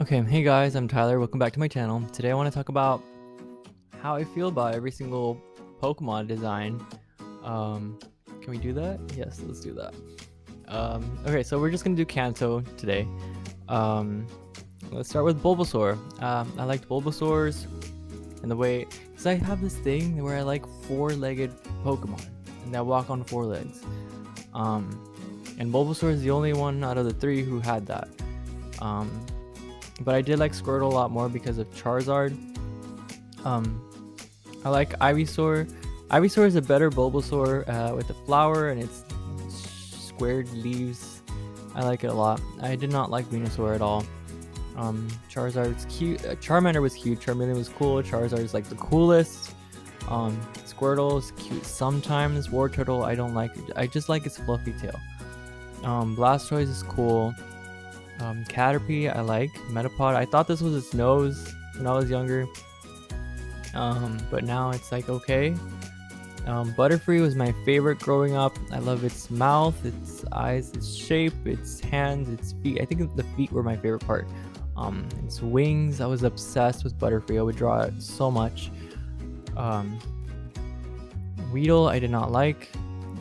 Okay, hey guys, I'm Tyler. Welcome back to my channel. Today I want to talk about how I feel about every single Pokemon design. Can we do that? Yes, let's do that. Okay, so we're just gonna do Kanto today. Um, let's start with Bulbasaur. I liked Bulbasaur's and the way, because I have this thing where I like four-legged Pokemon and that walk on four legs. Um, and Bulbasaur is the only one out of the three who had that. But I did like Squirtle a lot more because of Charizard. I like Ivysaur. Ivysaur is a better Bulbasaur with the flower and its squared leaves. I like it a lot. I did not like Venusaur at all. Charizard's cute. Charmander was cute. Charmeleon was cool. Charizard is like the coolest. Squirtle is cute sometimes. Wartortle, I don't like it. I just like its fluffy tail. Blastoise is cool. Caterpie, I like. Metapod, I thought this was its nose when I was younger. But now it's like okay. Butterfree was my favorite growing up. I love its mouth, its eyes, its shape, its hands, its feet. I think the feet were my favorite part. Its wings, I was obsessed with Butterfree. I would draw it so much. Weedle, I did not like.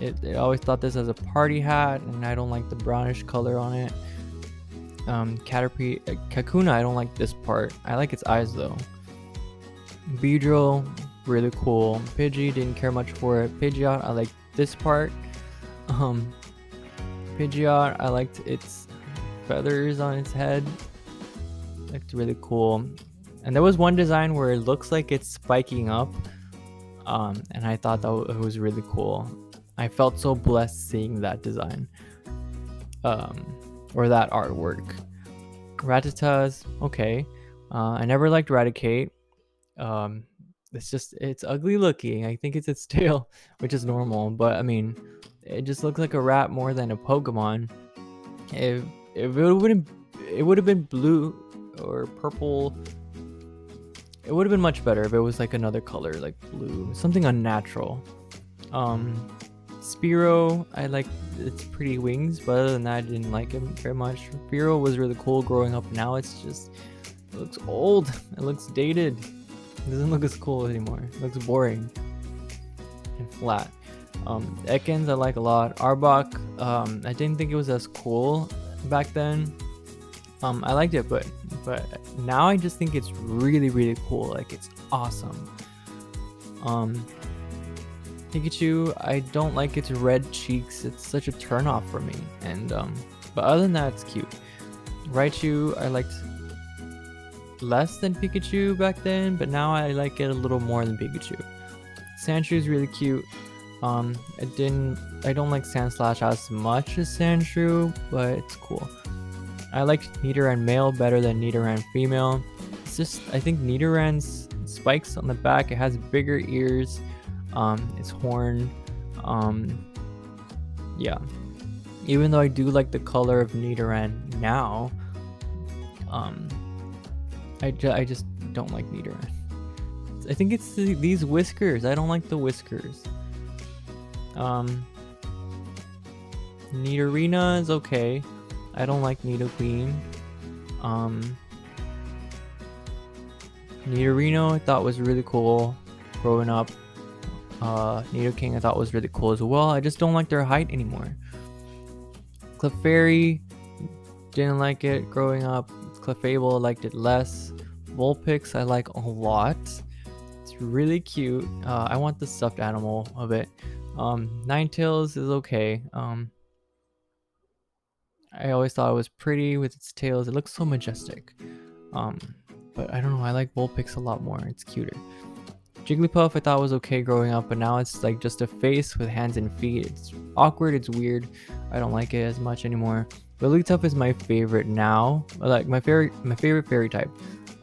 I always thought this as a party hat, and I don't like the brownish color on it. Caterpie, Kakuna, I don't like this part. I like its eyes though. Beedrill, really cool. Pidgey, didn't care much for it. Pidgeot, I like this part. Pidgeot, I liked its feathers on its head. Looked really cool. And there was one design where it looks like it's spiking up. And I thought that it was really cool. I felt so blessed seeing that design. Or that artwork. Rattata's okay. I never liked Raticate. It's ugly looking. I think it's its tail, which is normal, but I mean, it just looks like a rat more than a Pokemon. If it would have been blue or purple. It would have been much better if it was like another color, like blue, something unnatural. Spearow, I like its pretty wings, but other than that, I didn't like it very much. Spearow was really cool growing up. Now it looks old. It looks dated. It doesn't look as cool anymore. It looks boring and flat. Ekans I like a lot. Arbok, I didn't think it was as cool back then. I liked it, but now I just think it's really, really cool. Like, it's awesome. Pikachu, I don't like its red cheeks. It's such a turnoff for me. And but other than that, it's cute. Raichu, I liked less than Pikachu back then, but now I like it a little more than Pikachu. Sandshrew is really cute. I don't like Sandslash as much as Sandshrew, but it's cool. I like Nidoran male better than Nidoran female. It's just, I think Nidoran's spikes on the back, it has bigger ears. Its horn. Yeah. Even though I do like the color of Nidoran now, I just don't like Nidoran. I think it's these whiskers. I don't like the whiskers. Nidorina is okay. I don't like Nidoqueen. Nidorino I thought was really cool growing up. Nidoking I thought was really cool as well. I just don't like their height anymore. Clefairy, didn't like it growing up. Clefable, I liked it less. Vulpix I like a lot. It's really cute. I want the stuffed animal of it. Ninetales is okay. I always thought it was pretty with its tails. It looks so majestic. But I don't know, I like Vulpix a lot more. It's cuter. Jigglypuff I thought was okay growing up, but now it's like just a face with hands and feet. It's awkward, it's weird. I don't like it as much anymore. Wigglytuff is my favorite now. Like my favorite fairy type.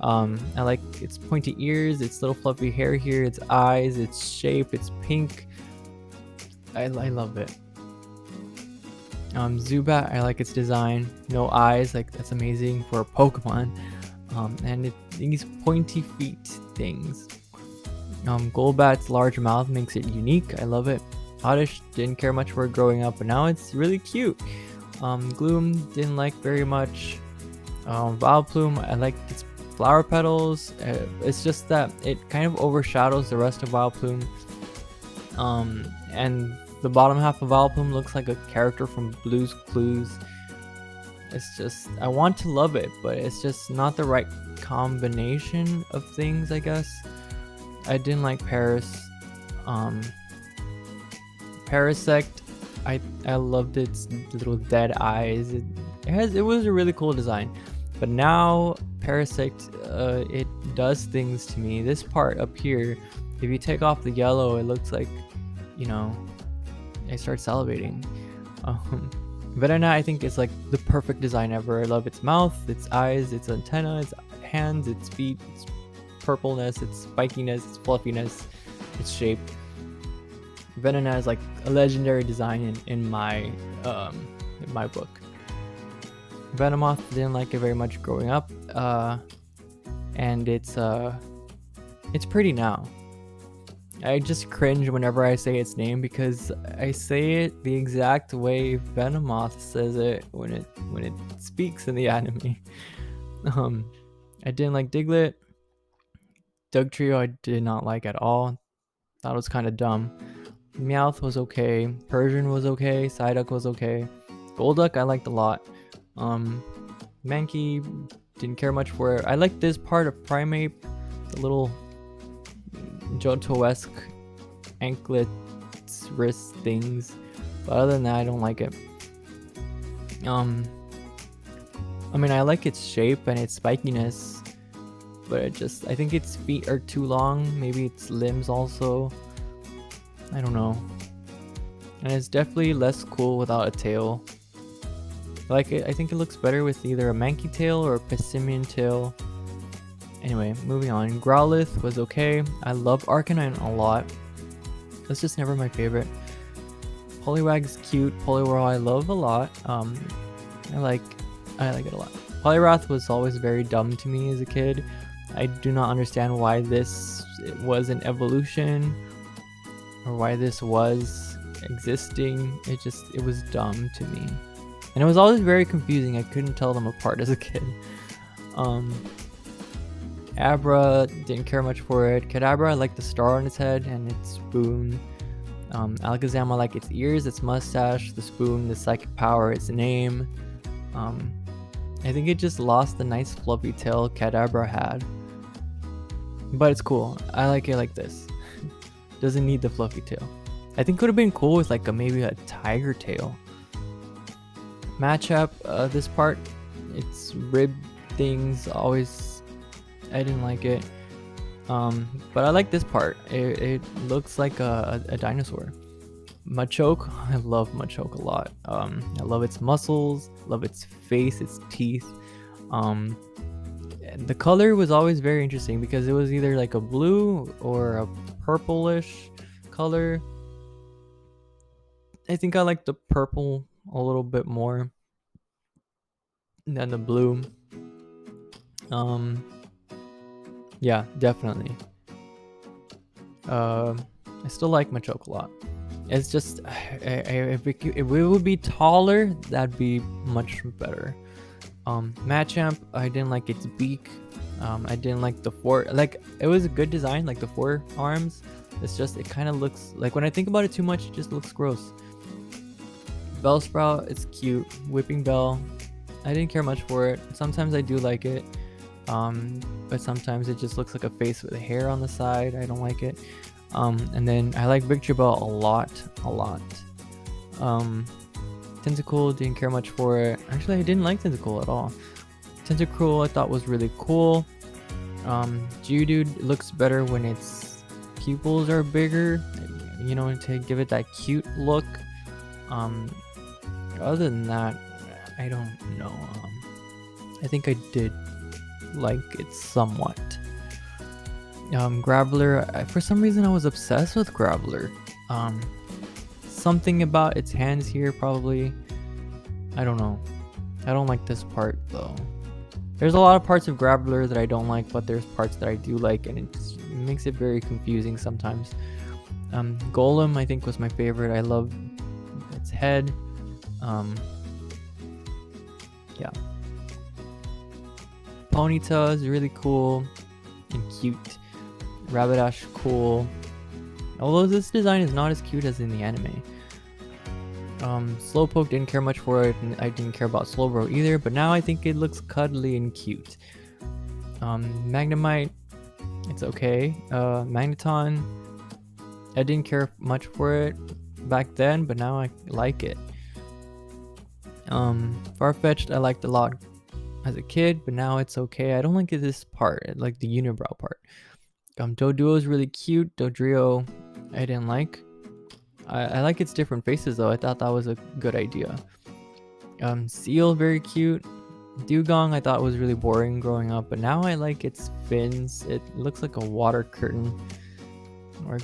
I like its pointy ears, its little fluffy hair here, its eyes, its shape, its pink. I love it. Zubat, I like its design. No eyes, like that's amazing for a Pokemon. And these pointy feet things. Golbat's large mouth makes it unique. I love it. Oddish, didn't care much for it growing up, but now it's really cute. Gloom, didn't like very much. Vileplume, I like its flower petals. It's just that it kind of overshadows the rest of Vileplume. And the bottom half of Vileplume looks like a character from Blue's Clues. It's just, I want to love it, but it's just not the right combination of things, I guess. I didn't like Paris. Parasect, I loved its little dead eyes. It was a really cool design. But now Parasect, it does things to me. This part up here, if you take off the yellow, it looks like, you know, I start salivating. Venona, I think, is like the perfect design ever. I love its mouth, its eyes, its antenna, its hands, its feet, its purpleness, its spikiness, its fluffiness, its shape. Venona is like a legendary design in my book. Venomoth, didn't like it very much growing up, and it's pretty now. I just cringe whenever I say its name because I say it the exact way Venomoth says it when it speaks in the anime. I didn't like Diglett. Dugtrio I did not like at all. Thought it was kind of dumb. Meowth was okay. Persian was okay. Psyduck was okay. Golduck I liked a lot. Mankey, didn't care much for it. I like this part of Primeape, the little Johto-esque anklets, wrist things. But other than that, I don't like it. I mean, I like its shape and its spikiness, but I think its feet are too long. Maybe its limbs also. I don't know. And it's definitely less cool without a tail. I think it looks better with either a Mankey tail or a Passimian tail. Anyway, moving on. Growlithe was okay. I love Arcanine a lot. That's just never my favorite. Poliwag's cute. Poliwhirl I love a lot. I like it a lot. Poliwrath was always very dumb to me as a kid. I do not understand why this was an evolution or why this was existing. It was dumb to me. And it was always very confusing. I couldn't tell them apart as a kid. Abra, didn't care much for it. Kadabra, I like the star on its head and its spoon. Alakazam, I like its ears, its mustache, the spoon, the psychic power, its name. I think it just lost the nice fluffy tail Kadabra had. But it's cool. I like it like this. Doesn't need the fluffy tail. I think it would have been cool with like maybe a tiger tail. Matchup, this part, its rib things always, I didn't like it. But I like this part. It looks like a dinosaur. Machoke, I love Machoke a lot. I love its muscles, love its face, its teeth. The color was always very interesting because it was either like a blue or a purplish color. I think I like the purple a little bit more than the blue. Yeah, definitely. I still like Machoke a lot. It's just, if it would be taller, that'd be much better. Machamp, I didn't like its beak. I didn't like the it was a good design, like the 4 arms. It's just, it kind of looks, like when I think about it too much, it just looks gross. Bellsprout, it's cute. Whipping Bell, I didn't care much for it. Sometimes I do like it. But sometimes it just looks like a face with hair on the side. I don't like it. And then I like Victreebel a lot. Tentacool, didn't care much for it. Actually, I didn't like Tentacool at all. Tentacruel I thought was really cool. Geodude looks better when its pupils are bigger, you know, to give it that cute look. Other than that, I don't know. I think I did like it somewhat. Graveler, for some reason I was obsessed with Graveler. Something about its hands here probably. I don't know. I don't like this part though. There's a lot of parts of Graveler that I don't like, but there's parts that I do like, and it makes it very confusing sometimes. Golem I think was my favorite. I love its head. Yeah. Ponyta is really cool and cute. Rapidash, cool. Although this design is not as cute as in the anime. Slowpoke, didn't care much for it, and I didn't care about Slowbro either, but now I think it looks cuddly and cute. Magnemite, it's okay. Magneton, I didn't care much for it back then, but now I like it. Farfetch'd, I liked a lot as a kid, but now it's okay. I don't like this part, like the unibrow part. Doduo is really cute. Dodrio, I didn't like. I like its different faces though. I thought that was a good idea. Seal, very cute. Dugong, I thought was really boring growing up, but now I like its fins. It looks like a water curtain, or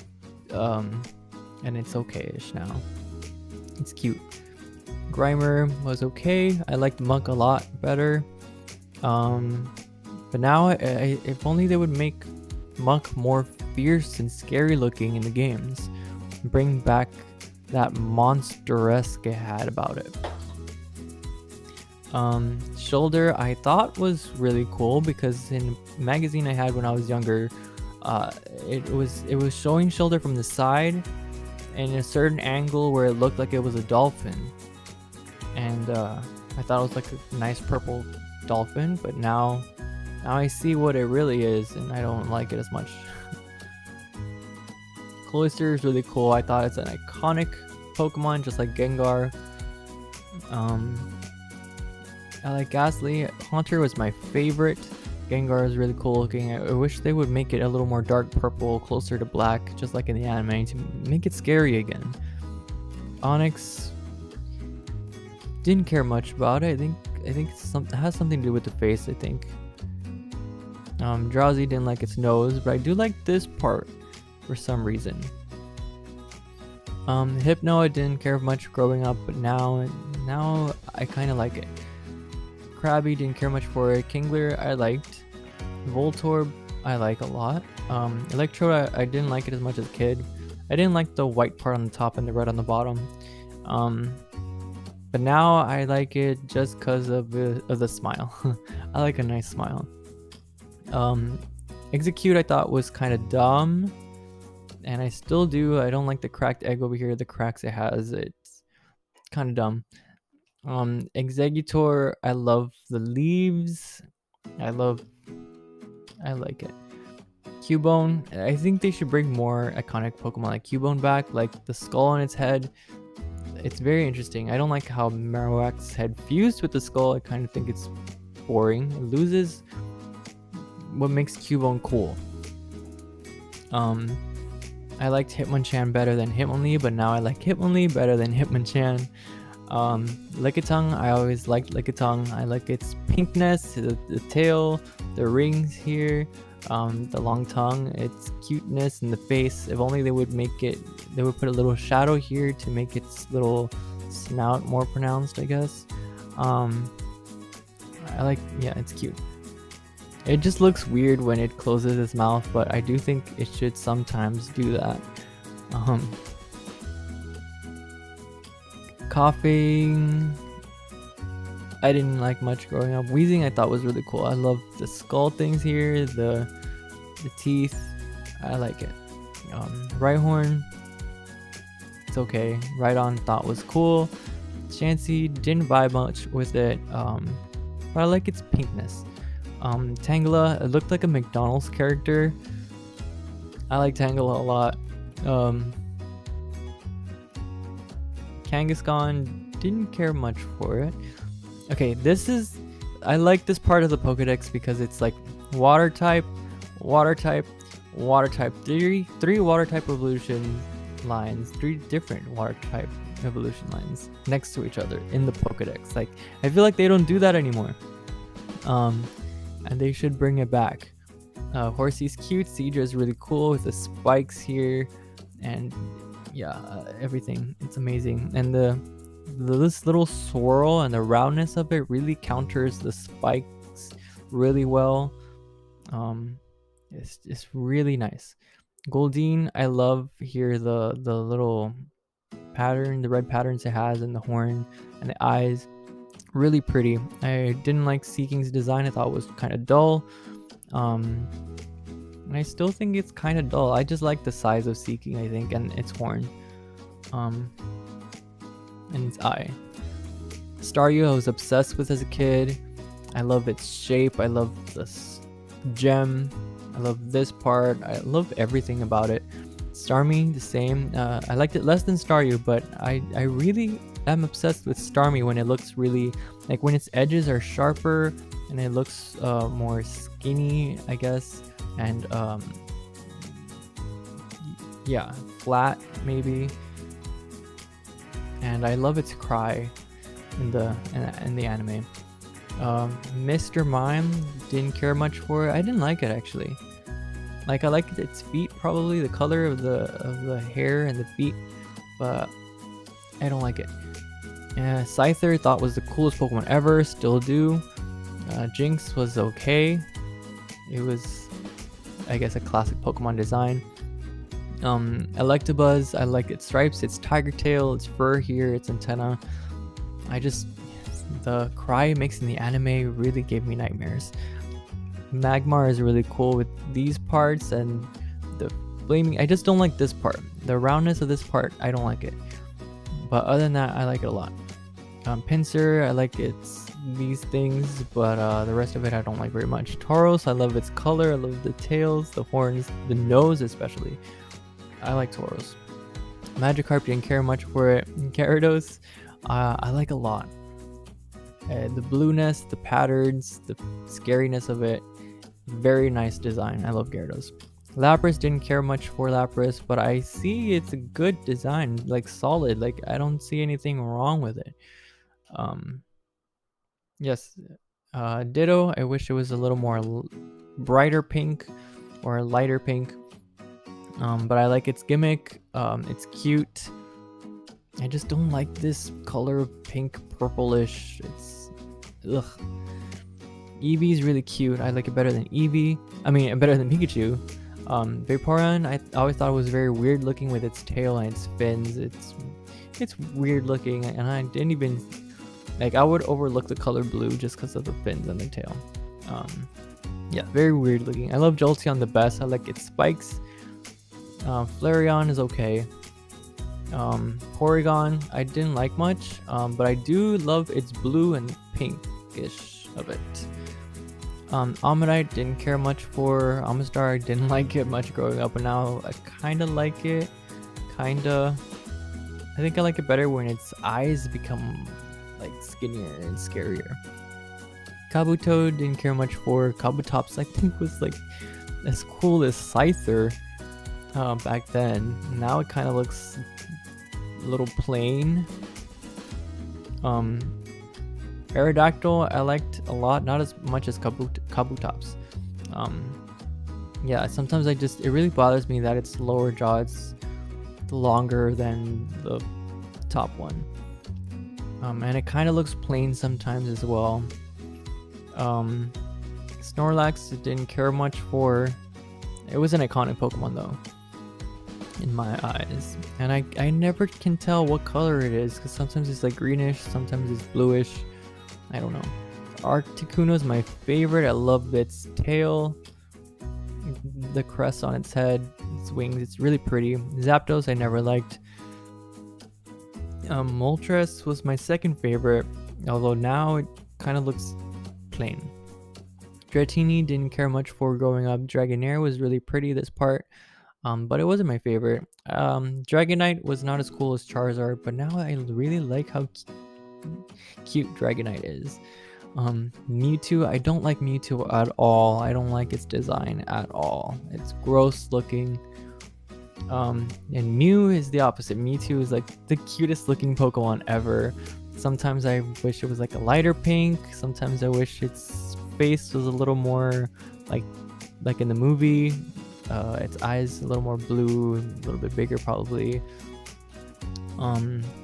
and it's okay-ish now. It's cute. Grimer was okay. I liked Muck a lot better. But now, if only they would make Muck more fierce and scary looking in the games. Bring back that monster-esque it had about it. Shoulder, I thought was really cool because in a magazine I had when I was younger, it was showing Shoulder from the side in a certain angle where it looked like it was a dolphin, and I thought it was like a nice purple dolphin, but now I see what it really is and I don't like it as much. Cloyster is really cool. I thought it's an iconic Pokemon just like Gengar. I like Ghastly. Haunter was my favorite. Gengar is really cool looking. I wish they would make it a little more dark purple, closer to black, just like in the anime, to make it scary again. Onyx, didn't care much about it. I think it has something to do with the face, I think. Drowsy, didn't like its nose, but I do like this part for some reason. Hypno, I didn't care much growing up, but now I kind of like it. Krabby, didn't care much for it. Kingler, I liked. Voltorb, I like a lot. Electrode, I didn't like it as much as a kid. I didn't like the white part on the top and the red on the bottom. But now I like it just because of the smile. I like a nice smile. Execute, I thought was kind of dumb, and I still do. I don't like the cracked egg over here, the cracks it has. It's kind of dumb. Exeggutor, I love the leaves. I like it. Cubone, I think they should bring more iconic Pokemon like Cubone back, like the skull on its head. It's very interesting. I don't like how Marowak's head fused with the skull. I kind of think it's boring. It loses what makes Cubone cool. I liked Hitmonchan better than Hitmonlee, but now I like Hitmonlee better than Hitmonchan. Lickitung, I always liked Lickitung. I like its pinkness, the tail, the rings here, the long tongue, its cuteness, and the face. If only they would put a little shadow here to make its little snout more pronounced, I guess. It's cute. It just looks weird when it closes its mouth, but I do think it should sometimes do that. Coughing, I didn't like much growing up. Wheezing, I thought was really cool. I love the skull things here, the teeth. I like it. Rhyhorn, it's okay. Rhydon, thought was cool. Chansey, didn't vibe much with it, but I like its pinkness. Tangela, it looked like a McDonald's character. I like Tangela a lot. Kangaskhan, didn't care much for it. Okay, I like this part of the Pokedex because it's like water type, water type, water type. Three water type evolution lines, 3 different water type evolution lines next to each other in the Pokedex. Like, I feel like they don't do that anymore. And they should bring it back. Horsey's cute. Seadra is really cool with the spikes here, and everything. It's amazing. And this little swirl and the roundness of it really counters the spikes really well. It's really nice. Goldeen, I love here the little pattern, the red patterns it has in the horn and the eyes. Really pretty. I didn't like Seeking's design. I thought it was kind of dull. And I still think it's kind of dull. I just like the size of Seeking, I think, and its horn. And its eye. Staryu I was obsessed with as a kid. I love its shape. I love this gem. I love this part. I love everything about it. Starmie, the same. I liked it less than Staryu, but I really am obsessed with Starmie when it looks really, like when its edges are sharper and it looks more skinny, I guess, and yeah, flat maybe. And I love its cry in the anime. Mr. Mime, didn't care much for it. I didn't like it actually. Like I liked its feet, probably the color of the hair and the feet, but I don't like it. Scyther thought was the coolest Pokemon ever, still do. Jinx was okay. It was, I guess, a classic Pokemon design. Electabuzz, I like its stripes, its tiger tail, its fur here, its antenna. The cry it makes in the anime really gave me nightmares. Magmar is really cool with these parts and the flaming. I just don't like this part. The roundness of this part, I don't like it. But other than that, I like it a lot. Pinsir, I like these things, but the rest of it I don't like very much. Tauros, I love its color, I love the tails, the horns, the nose especially. I like Tauros. Magikarp didn't care much for it. Gyarados, I like a lot. The blueness, the patterns, the scariness of it, very nice design. I love Gyarados. Lapras, didn't care much for Lapras, but I see it's a good design, like solid. Like I don't see anything wrong with it. Yes. Ditto, I wish it was a little more brighter pink or lighter pink. But I like its gimmick. It's cute. I just don't like this color of pink purplish. It's ugh. Eevee's really cute. I like it better than Eevee. I mean, better than Pikachu. Vaporeon, I always thought it was very weird looking with its tail and its fins. It's weird looking, and I didn't even like. I would overlook the color blue just because of the fins and the tail. Yeah, very weird looking. I love Jolteon the best. I like its spikes. Flareon is okay. Porygon, I didn't like much, but I do love its blue and pinkish of it. Ammonite, didn't care much for. Amistar, I didn't like it much growing up, but now I kind of like it. Kinda. I think I like it better when its eyes become like skinnier and scarier. Kabuto, didn't care much for. Kabutops, I think was like as cool as Scyther back then. Now it kind of looks a little plain. Aerodactyl I liked a lot, not as much as Kabutops. Yeah, sometimes it really bothers me that its lower jaw is longer than the top one. And it kind of looks plain sometimes as well. Snorlax, didn't care much for. It was an iconic Pokemon though, in my eyes. And I never can tell what color it is, because sometimes it's like greenish, sometimes it's bluish. I don't know. Articuno is my favorite. I love its tail, the crest on its head, its wings. It's really pretty. Zapdos I never liked. Moltres was my second favorite, although now it kind of looks plain. Dratini, didn't care much for growing up. Dragonair was really pretty this part, but it wasn't my favorite. Dragonite was not as cool as Charizard, but now I really like how cute Dragonite is. Mewtwo, I don't like Mewtwo at all. I don't like its design at all. It's gross looking. And Mew is the opposite. Mewtwo is like the cutest looking Pokemon ever. Sometimes I wish it was like a lighter pink. Sometimes I wish its face was a little more like in the movie. Its eyes a little more blue, a little bit bigger probably.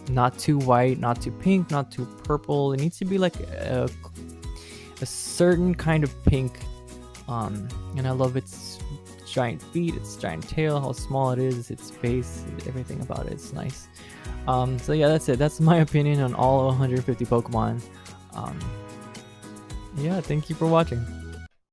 Not too white, not too pink, not too purple. It needs to be like a certain kind of pink. And I love its giant feet, its giant tail, how small it is, its face, everything about it. It's nice. So yeah, that's it. That's my opinion on all 150 Pokemon. Um, yeah, thank you for watching.